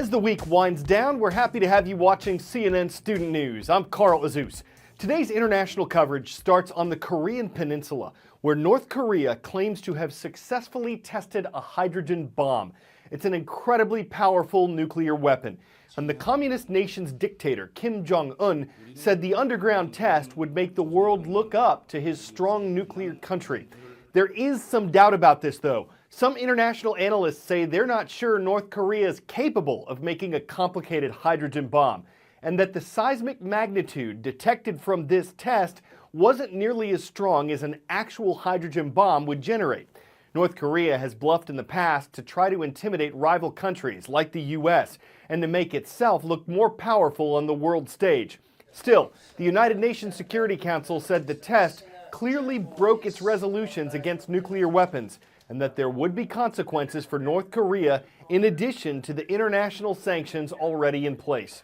As the week winds down, we're happy to have you watching CNN Student News. I'm Carl Azus. Today's international coverage starts on the Korean Peninsula, where North Korea claims to have successfully tested a hydrogen bomb. It's an incredibly powerful nuclear weapon. And the communist nation's dictator, Kim Jong-un, said the underground test would make the world look up to his strong nuclear country. There is some doubt about this, though. Some international analysts say they're not sure North Korea is capable of making a complicated hydrogen bomb, and that the seismic magnitude detected from this test wasn't nearly as strong as an actual hydrogen bomb would generate. North Korea has bluffed in the past to try to intimidate rival countries like the U.S. and to make itself look more powerful on the world stage. Still, the United Nations Security Council said the test clearly broke its resolutions against nuclear weapons, and that there would be consequences for North Korea in addition to the international sanctions already in place.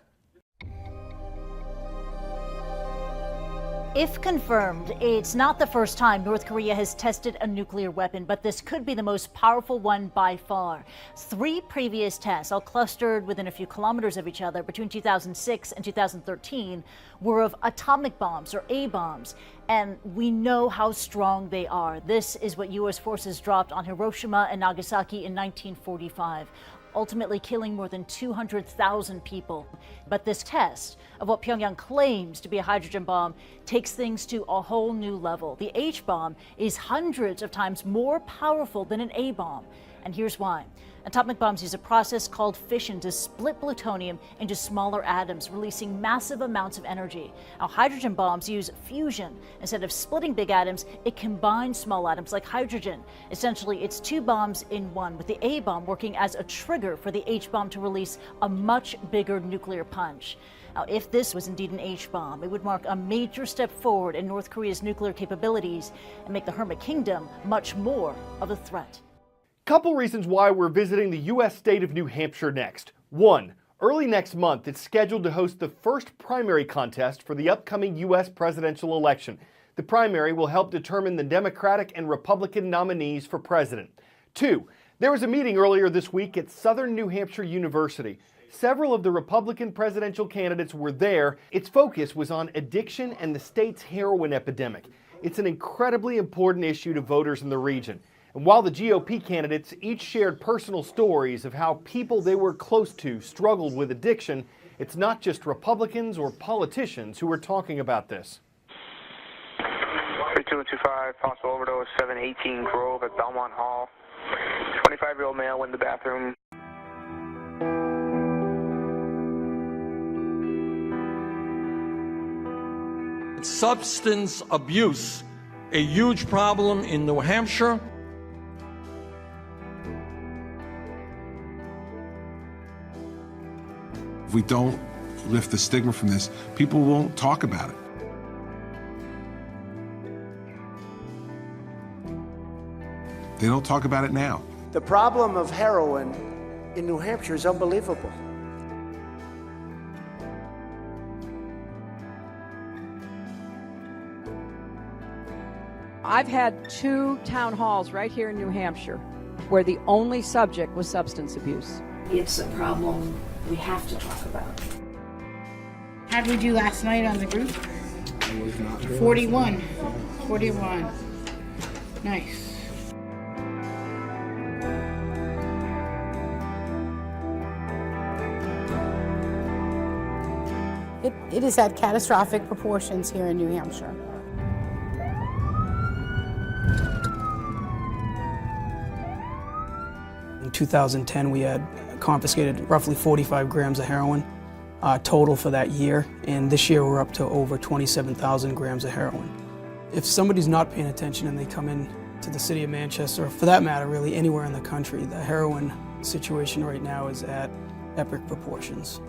If confirmed, it's not the first time North Korea has tested a nuclear weapon, but this could be the most powerful one by far. 3 previous tests, all clustered within a few kilometers of each other between 2006 and 2013, were of atomic bombs, or A-bombs, and we know how strong they are. This is what U.S. forces dropped on Hiroshima and Nagasaki in 1945. Ultimately killing more than 200,000 people. But this test of what Pyongyang claims to be a hydrogen bomb takes things to a whole new level. The H-bomb is hundreds of times more powerful than an A-bomb. And here's why. Atomic bombs use a process called fission to split plutonium into smaller atoms, releasing massive amounts of energy. Now, hydrogen bombs use fusion. Instead of splitting big atoms, it combines small atoms like hydrogen. Essentially, it's 2 bombs in one, with the A-bomb working as a trigger for the H-bomb to release a much bigger nuclear punch. Now, if this was indeed an H-bomb, it would mark a major step forward in North Korea's nuclear capabilities and make the Hermit Kingdom much more of a threat. Couple reasons why we're visiting the U.S. state of New Hampshire next. 1. Early next month, it's scheduled to host the first primary contest for the upcoming U.S. presidential election. The primary will help determine the Democratic and Republican nominees for president. 2. There was a meeting earlier this week at Southern New Hampshire University. Several of the Republican presidential candidates were there. Its focus was on addiction and the state's heroin epidemic. It's an incredibly important issue to voters in the region. And while the GOP candidates each shared personal stories of how people they were close to struggled with addiction, it's not just Republicans or politicians who are talking about this. 32125, possible overdose, 718 Grove at Belmont Hall. 25-year-old male in the bathroom. Substance abuse, a huge problem in New Hampshire. If we don't lift the stigma from this, people won't talk about it. They don't talk about it now. The problem of heroin in New Hampshire is unbelievable. I've had 2 town halls right here in New Hampshire where the only subject was substance abuse. It's a problem we have to talk about. How did we do last night on the group? 41. Nice. It has had catastrophic proportions here in New Hampshire. In 2010, we had confiscated roughly 45 grams of heroin total for that year, and this year we're up to over 27,000 grams of heroin. If somebody's not paying attention and they come in to the city of Manchester, or for that matter really anywhere in the country, the heroin situation right now is at epic proportions.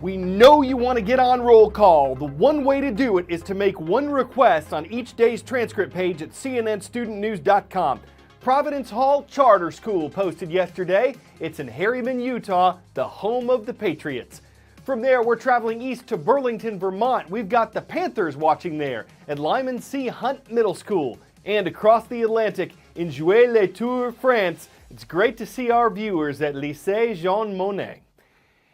We know you want to get on roll call. The one way to do it is to make one request on each day's transcript page at cnnstudentnews.com. Providence Hall Charter School posted yesterday. It's in Harriman, Utah, the home of the Patriots. From there, we're traveling east to Burlington, Vermont. We've got the Panthers watching there at Lyman C. Hunt Middle School. And across the Atlantic in Jouy-les-Tours, France, it's great to see our viewers at Lycée Jean Monnet.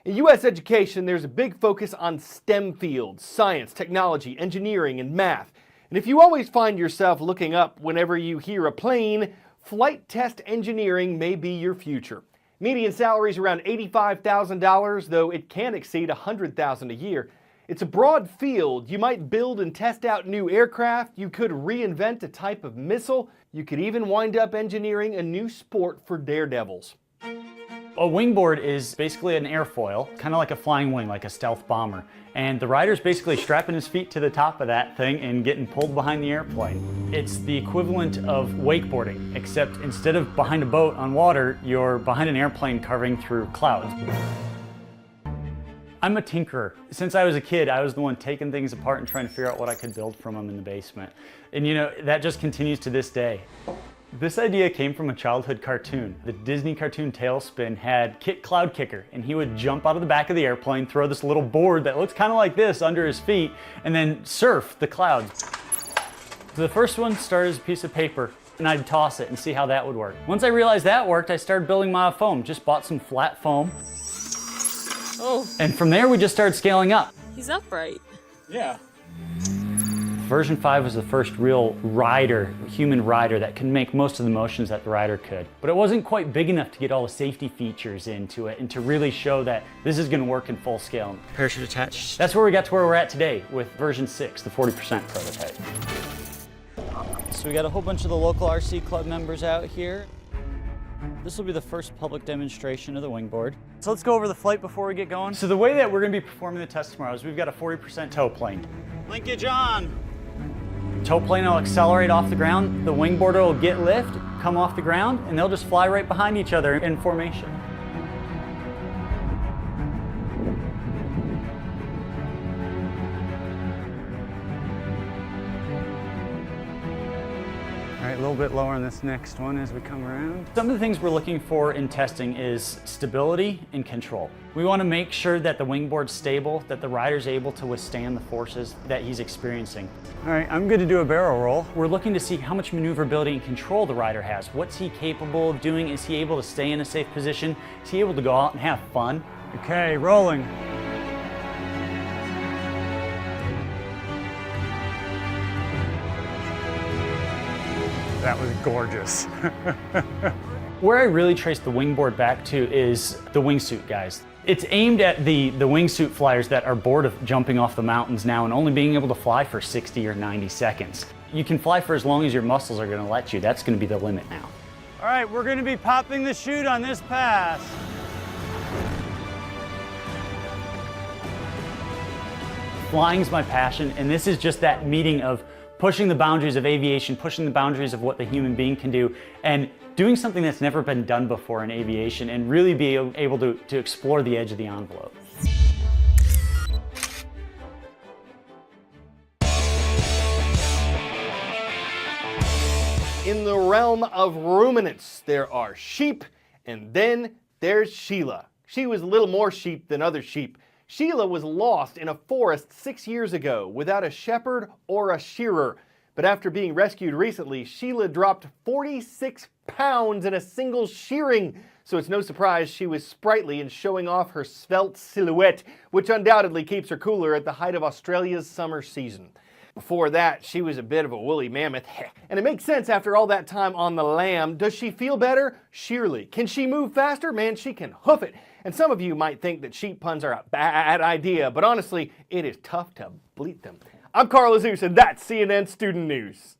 In U.S. education, there's a big focus on STEM fields, science, technology, engineering, and math. And if you always find yourself looking up whenever you hear a plane, flight test engineering may be your future. Median salary is around $85,000, though it can exceed $100,000 a year. It's a broad field. You might build and test out new aircraft, you could reinvent a type of missile, you could even wind up engineering a new sport for daredevils. A wingboard is basically an airfoil, kind of like a flying wing, like a stealth bomber. And the rider's basically strapping his feet to the top of that thing and getting pulled behind the airplane. It's the equivalent of wakeboarding, except instead of behind a boat on water, you're behind an airplane carving through clouds. I'm a tinkerer. Since I was a kid, I was the one taking things apart and trying to figure out what I could build from them in the basement. And you know, that just continues to this day. This idea came from a childhood cartoon. The Disney cartoon Tailspin had Kit Cloud Kicker, and he would jump out of the back of the airplane, throw this little board that looks kind of like this under his feet, and then surf the clouds. The first one started as a piece of paper, and I'd toss it and see how that would work. Once I realized that worked, I started building my foam. Just bought some flat foam. Oh. And from there, we just started scaling up. He's upright. Yeah. Version 5 was the first real rider, human rider, that could make most of the motions that the rider could. But it wasn't quite big enough to get all the safety features into it and to really show that this is going to work in full scale. Parachute attached. That's where we got to where we're at today with version 6, the 40% prototype. So we got a whole bunch of the local RC club members out here. This will be the first public demonstration of the wingboard. So let's go over the flight before we get going. So the way that we're going to be performing the test tomorrow is we've got a 40% tow plane. Linkage on. Tow plane will accelerate off the ground, the wingboarder will get lift, come off the ground, and they'll just fly right behind each other in formation. All right, a little bit lower on this next one as we come around. Some of the things we're looking for in testing is stability and control. We want to make sure that the wingboard's stable, that the rider's able to withstand the forces that he's experiencing. All right, I'm going to do a barrel roll. We're looking to see how much maneuverability and control the rider has. What's he capable of doing? Is he able to stay in a safe position? Is he able to go out and have fun? Okay, rolling. That was gorgeous. Where I really trace the wingboard back to is the wingsuit guys. It's aimed at the wingsuit flyers that are bored of jumping off the mountains now and only being able to fly for 60 or 90 seconds. You can fly for as long as your muscles are going to let you. That's going to be the limit now. All right, we're going to be popping the chute on this pass. Flying's my passion, and this is just that meeting of pushing the boundaries of aviation, pushing the boundaries of what the human being can do, and doing something that's never been done before in aviation, and really be able to explore the edge of the envelope. In the realm of ruminants, there are sheep, and then there's Sheila. She was a little more sheep than other sheep. Sheila was lost in a forest 6 years ago without a shepherd or a shearer. But after being rescued recently, Sheila dropped 46 pounds in a single shearing. So it's no surprise she was sprightly and showing off her svelte silhouette, which undoubtedly keeps her cooler at the height of Australia's summer season. Before that, she was a bit of a woolly mammoth. And it makes sense after all that time on the lam. Does she feel better? Surely. Can she move faster? Man, she can hoof it. And some of you might think that sheep puns are a bad idea, but honestly, it is tough to bleat them. I'm Carl Azus, and that's CNN Student News.